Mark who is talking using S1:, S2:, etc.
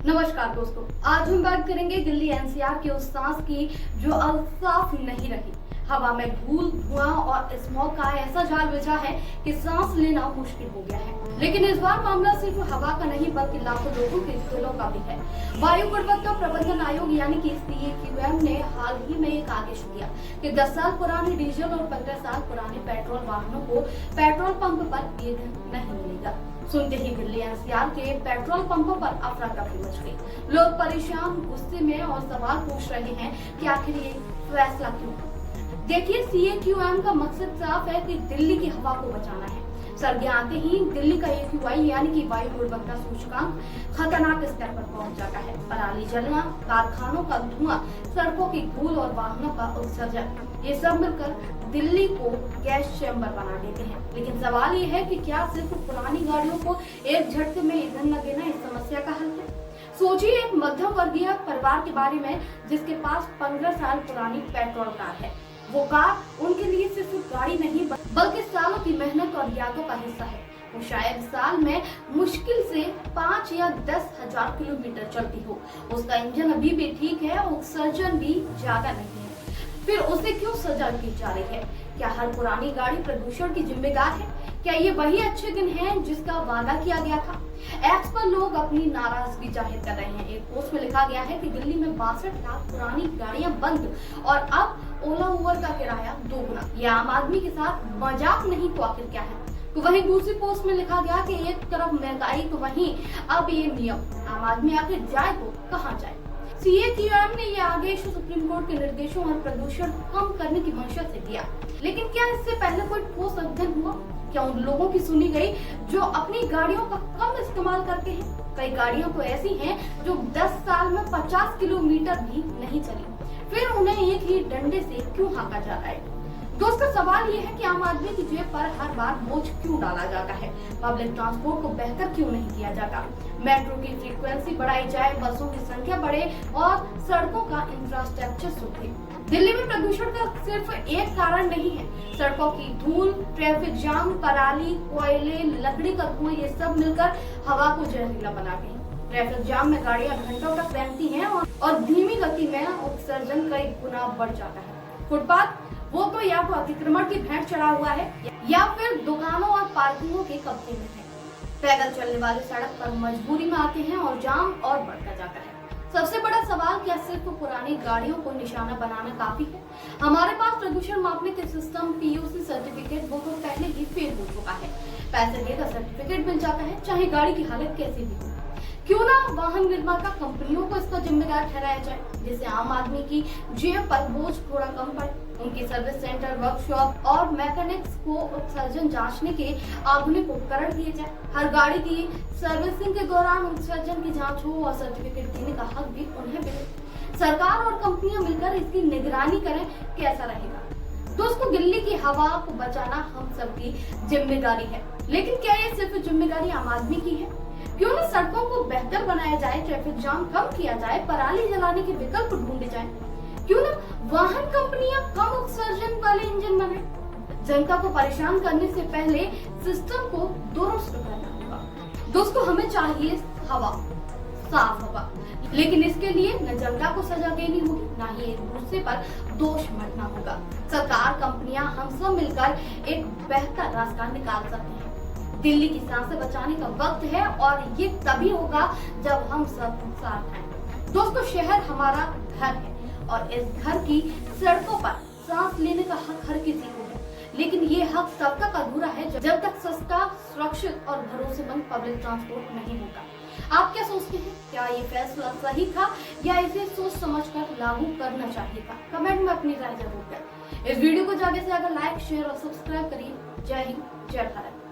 S1: नमस्कार दोस्तों, आज हम बात करेंगे दिल्ली एनसीआर के उस सांस की जो अब साफ नहीं रही। हवा में धूल, धुआं और स्मॉग का ऐसा जाल बिछा है कि सांस लेना मुश्किल हो गया है। लेकिन इस बार मामला सिर्फ हवा का नहीं बल्कि लाखों लोगों के दिलों का भी है। वायु गुणवत्ता प्रबंधन आयोग यानी कि CAQM ने हाल ही में एक आदेश दिया कि 10 साल पुराने डीजल और 15 साल पुराने पेट्रोल वाहनों को पेट्रोल पंप पर ईंधन नहीं मिलेगा। सुनते ही दिल्ली एनसीआर के पेट्रोल पंपों पर अफरा तफरी मच गई। लोग परेशान, गुस्से में और सवाल पूछ रहे हैं कि आखिर ये फैसला क्यों। देखिए, CAQM का मकसद साफ है कि दिल्ली की हवा को बचाना है। सर्दियां आते ही दिल्ली का AQI यानी कि वायु गुणवत्ता सूचकांक खतरनाक स्तर पर पहुंच जाता है। पराली जलना, कारखानों का धुआं, सड़कों की धूल और वाहनों का उत्सर्जन, ये सब मिलकर दिल्ली को गैस चैम्बर बना देते हैं। लेकिन सवाल ये है कि क्या सिर्फ पुरानी गाड़ियों को एक झटके में ईंधन न देना इस समस्या का हल है? सोचिए एक मध्यम वर्गीय परिवार के बारे में जिसके पास 15 साल पुरानी पेट्रोल कार है। वो कार उनके लिए सिर्फ गाड़ी नहीं बल्कि सालों की मेहनत और यादों का हिस्सा है। वो शायद साल में मुश्किल से 5 या 10 हजार किलोमीटर चलती हो। उसका इंजन अभी भी ठीक है, उत्सर्जन भी ज्यादा नहीं है। फिर उसे क्यों सजा की जा रही है? क्या हर पुरानी गाड़ी प्रदूषण की जिम्मेदार है? क्या ये वही अच्छे दिन हैं जिसका वादा किया गया था? एक्स पर लोग अपनी नाराजगी जाहिर कर रहे हैं। एक पोस्ट में लिखा गया है कि दिल्ली में 62 लाख पुरानी गाड़ियां बंद और अब ओला उबर का किराया 2 गुना। यह आम आदमी के साथ मजाक नहीं तो आखिर क्या है? तो वहीं दूसरी पोस्ट में लिखा गया कि एक तरफ महंगाई तो वहीं अब ये नियम। आम आदमी आखिर जाए तो कहाँ जाए? CAQM ने यह आदेश सुप्रीम कोर्ट के निर्देशों और प्रदूषण कम करने की मंशा से दिया। लेकिन क्या इससे पहले कोई ठोस अध्ययन हुआ? क्या उन लोगों की सुनी गई जो अपनी गाड़ियों का कम इस्तेमाल करते हैं? कई गाड़ियां तो ऐसी हैं जो 10 साल में 50 किलोमीटर भी नहीं चली, फिर उन्हें एक ही डंडे से क्यों हाँका जा रहा है? दोस्तों, सवाल ये है कि आम आदमी की जेब पर हर बार बोझ क्यों डाला जाता है? पब्लिक ट्रांसपोर्ट को बेहतर क्यों नहीं किया जाता? मेट्रो की फ्रीक्वेंसी बढ़ाई जाए, बसों की संख्या बढ़े और सड़कों का इंफ्रास्ट्रक्चर सुधरे। दिल्ली में प्रदूषण का सिर्फ एक कारण नहीं है। सड़कों की धूल, ट्रैफिक जाम, पराली, कोयले, लकड़ी का धुआं, ये सब मिलकर हवा को जहरीला बनाते हैं। ट्रैफिक जाम में गाड़ियां घंटों तक रहती हैं और धीमी गति में उत्सर्जन कई गुना बढ़ जाता है। फुटपाथ वो तो या तो अतिक्रमण की भेंट चढ़ा हुआ है या फिर दुकानों और पार्किंगों के कब्जे में है। पैदल चलने वाले सड़क पर मजबूरी में आते हैं और जाम और बढ़ता जाता है। सबसे बड़ा सवाल, क्या सिर्फ पुरानी गाड़ियों को निशाना बनाना काफी है? हमारे पास प्रदूषण मापने के सिस्टम PUC सर्टिफिकेट वो तो पहले ही फेल हो चुका है। पैसे देकर सर्टिफिकेट मिल जाता है, चाहे गाड़ी की हालत कैसी भी हो। क्यों ना वाहन निर्माता कंपनियों को इसका जिम्मेदार ठहराया जाए, जिससे आम आदमी की जेब पर बोझ थोड़ा कम पड़े। उनकी सर्विस सेंटर, वर्कशॉप और मैकेनिक्स को उत्सर्जन जांचने के आधुनिक उपकरण दिए जाए। हर गाड़ी की सर्विसिंग के दौरान उत्सर्जन की जांच हो और सर्टिफिकेट देने का हक भी उन्हें मिले। सरकार और कंपनियां मिलकर इसकी निगरानी करें, कैसा रहेगा? दोस्तों, दिल्ली की हवा को बचाना हम सबकी जिम्मेदारी है, लेकिन क्या ये सिर्फ जिम्मेदारी आम आदमी की है? क्यों न सड़कों को बेहतर बनाया जाए, ट्रैफिक जाम कम किया जाए, पराली जलाने के विकल्प ढूंढे जाए। क्यों न वाहन कंपनियां कम उत्सर्जन वाले इंजन बनाए। जनता को परेशान करने से पहले सिस्टम को दुरुस्त करना होगा। दोस्तों, हमें चाहिए हवा, साफ हवा, लेकिन इसके लिए न जनता को सजा देनी होगी, न ही एक दूसरे पर दोष मढ़ना होगा। सरकार, कंपनियां, हम सब मिलकर एक बेहतर रास्ता निकाल सकते हैं। दिल्ली की सांसें बचाने का वक्त है और ये तभी होगा जब हम सब साथ हैं। दोस्तों, शहर हमारा घर है और इस घर की सड़कों पर सांस लेने का हक हर किसी को है। लेकिन ये हक तब तक अधूरा है जब तक सस्ता, सुरक्षित और भरोसेमंद पब्लिक ट्रांसपोर्ट नहीं होगा। आप क्या सोचते हैं? क्या ये फैसला सही था या इसे सोच समझकर लागू करना चाहिए था? कमेंट में अपनी राय जरूर करें। इस वीडियो को ज्यादा से ज्यादा लाइक, शेयर और सब्सक्राइब करिए। जय हिंद, जय भारत।